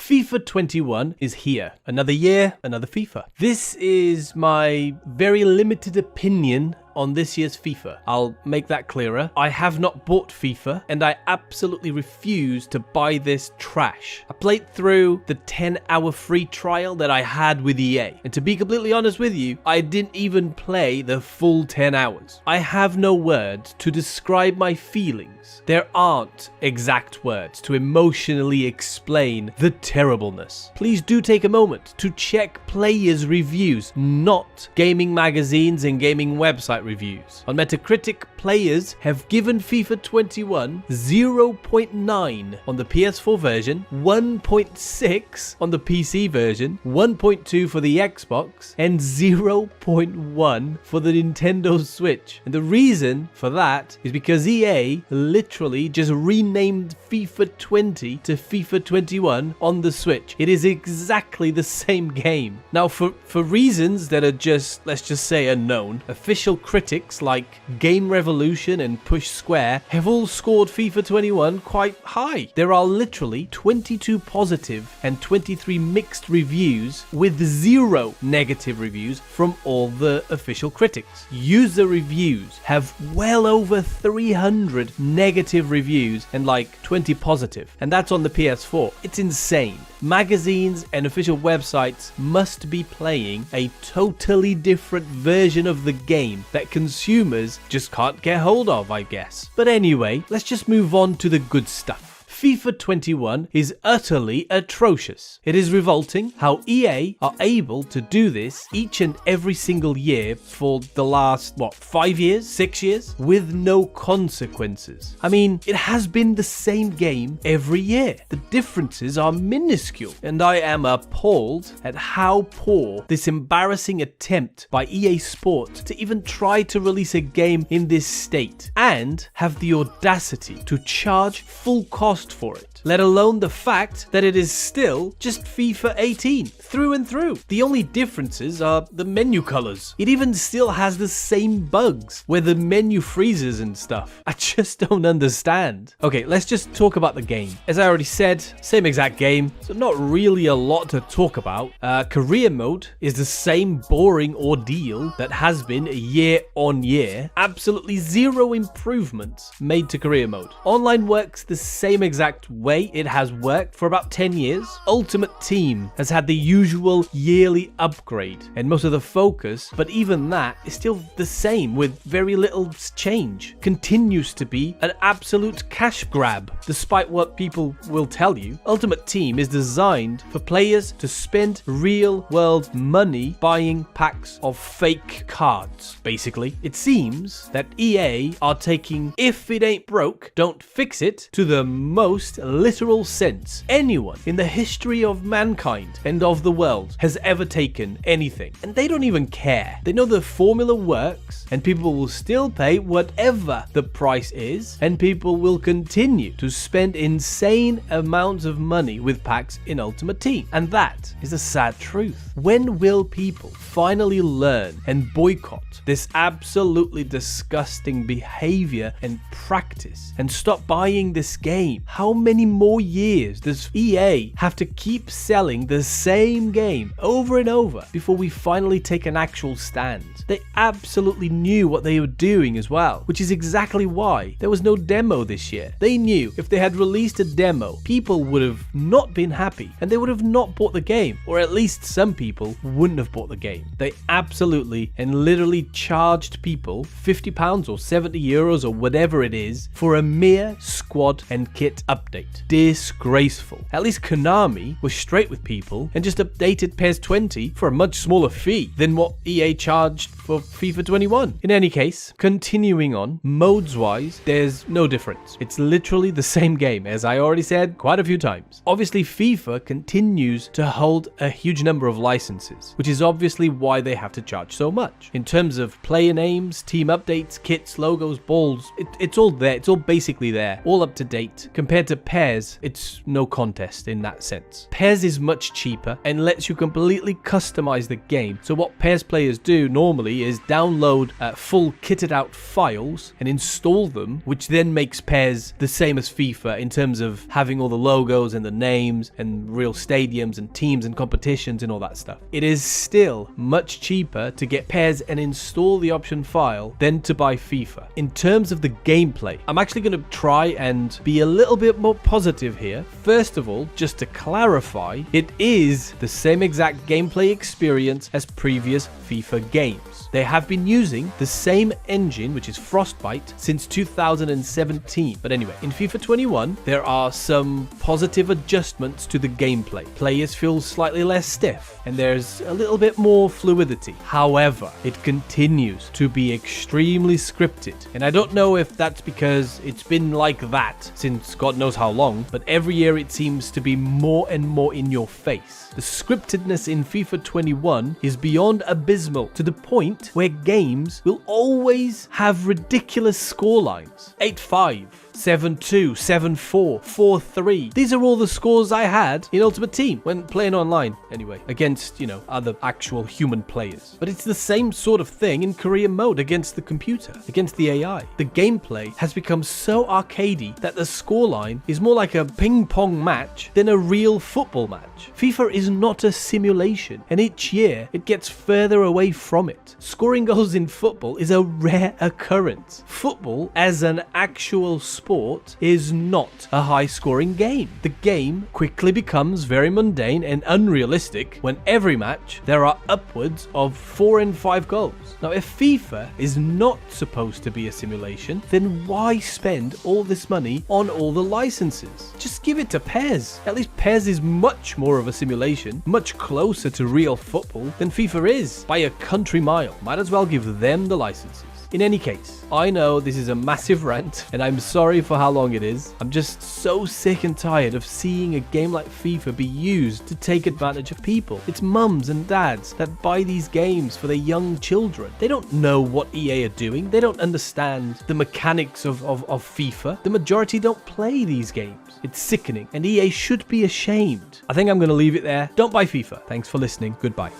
FIFA 21 is here. Another year, another FIFA. This is my very limited opinion on this year's FIFA. I'll make that clearer. I have not bought FIFA, and I absolutely refuse to buy this trash. I played through the 10-hour free trial that I had with EA, and to be completely honest with you, I didn't even play the full 10 hours. I have no words to describe my feelings. There aren't exact words to emotionally explain the terribleness. Please do take a moment to check players' reviews, not gaming magazines and gaming website reviews. On Metacritic, players have given FIFA 21 0.9 on the PS4 version, 1.6 on the PC version, 1.2 for the Xbox, and 0.1 for the Nintendo Switch. And the reason for that is because EA literally just renamed FIFA 20 to FIFA 21 on the Switch. It is exactly the same game. Now, for reasons that are just, let's just say, unknown, official critics like Game Revolution and Push Square have all scored FIFA 21 quite high. There are literally 22 positive and 23 mixed reviews with 0 negative reviews from all the official critics. User reviews have well over 300 negative reviews and like 20 positive, and that's on the PS4. It's insane. Magazines and official websites must be playing a totally different version of the game that consumers just can't get hold of, I guess. But anyway, let's just move on to the good stuff. FIFA 21 is utterly atrocious. It is revolting how EA are able to do this each and every single year for the last, 5 years, 6 years, with no consequences. I mean, it has been the same game every year. The differences are minuscule, and I am appalled at how poor this embarrassing attempt by EA Sports to even try to release a game in this state and have the audacity to charge full cost for it, let alone the fact that it is still just FIFA 18 through and through. The only differences are the menu colors. It even still has the same bugs where the menu freezes and stuff. I just don't understand. Okay, let's just talk about the game. As I already said, same exact game, so not really a lot to talk about. Career mode is the same boring ordeal that has been year on year. Absolutely zero improvements made to career mode. Online works the same exact way it has worked for about 10 years. Ultimate Team has had the usual yearly upgrade and most of the focus, but even that is still the same with very little change. Continues to be an absolute cash grab, despite what people will tell you. Ultimate Team is designed for players to spend real world money buying packs of fake cards, basically. It seems that EA are taking if it ain't broke, don't fix it to the most literal sense anyone in the history of mankind and of the world has ever taken anything. And they don't even care. They know the formula works and people will still pay whatever the price is, and people will continue to spend insane amounts of money with packs in Ultimate Team. And that is a sad truth. When will people finally learn and boycott this absolutely disgusting behavior and practice and stop buying this game? How many more years does EA have to keep selling the same game over and over before we finally take an actual stand? They absolutely knew what they were doing as well, which is exactly why there was no demo this year. They knew if they had released a demo, people would have not been happy and they would have not bought the game, or at least some people wouldn't have bought the game. They absolutely and literally charged people £50 or €70 or whatever it is for a mere squad and kit update. Disgraceful. At least Konami was straight with people and just updated PES 20 for a much smaller fee than what EA charged for FIFA 21. In any case, continuing on, modes wise, there's no difference. It's literally the same game, as I already said quite a few times. Obviously, FIFA continues to hold a huge number of licenses, which is obviously why they have to charge so much. In terms of player names, team updates, kits, logos, balls, it's all there. It's all basically there, all up to date. Compared compared to PES, it's no contest in that sense. PES is much cheaper and lets you completely customize the game. So what PES players do normally is download full kitted out files and install them, which then makes PES the same as FIFA in terms of having all the logos and the names and real stadiums and teams and competitions and all that stuff. It is still much cheaper to get PES and install the option file than to buy FIFA. In terms of the gameplay, I'm actually going to try and be a little bit more positive here. First of all, just to clarify, it is the same exact gameplay experience as previous FIFA games. They have been using the same engine, which is Frostbite, since 2017. But anyway, in FIFA 21, there are some positive adjustments to the gameplay. Players feel slightly less stiff, and there's a little bit more fluidity. However, it continues to be extremely scripted. And I don't know if that's because it's been like that since God knows how long, but every year it seems to be more and more in your face. The scriptedness in FIFA 21 is beyond abysmal, to the point where games will always have ridiculous scorelines. 8-5. 7-2, 7-4, 4-3. These are all the scores I had in Ultimate Team when playing online, anyway, against, other actual human players. But it's the same sort of thing in career mode against the computer, against the AI. The gameplay has become so arcadey that the scoreline is more like a ping-pong match than a real football match. FIFA is not a simulation, and each year it gets further away from it. Scoring goals in football is a rare occurrence. Football, as an actual sport, is not a high-scoring game. The game quickly becomes very mundane and unrealistic when every match there are upwards of 4 and 5 goals. Now, if FIFA is not supposed to be a simulation, then why spend all this money on all the licenses? Just give it to PES. At least PES is much more of a simulation, much closer to real football than FIFA is by a country mile. Might as well give them the licenses. In any case, I know this is a massive rant, and I'm sorry for how long it is. I'm just so sick and tired of seeing a game like FIFA be used to take advantage of people. It's mums and dads that buy these games for their young children. They don't know what EA are doing. They don't understand the mechanics of FIFA. The majority don't play these games. It's sickening, and EA should be ashamed. I think I'm going to leave it there. Don't buy FIFA. Thanks for listening. Goodbye.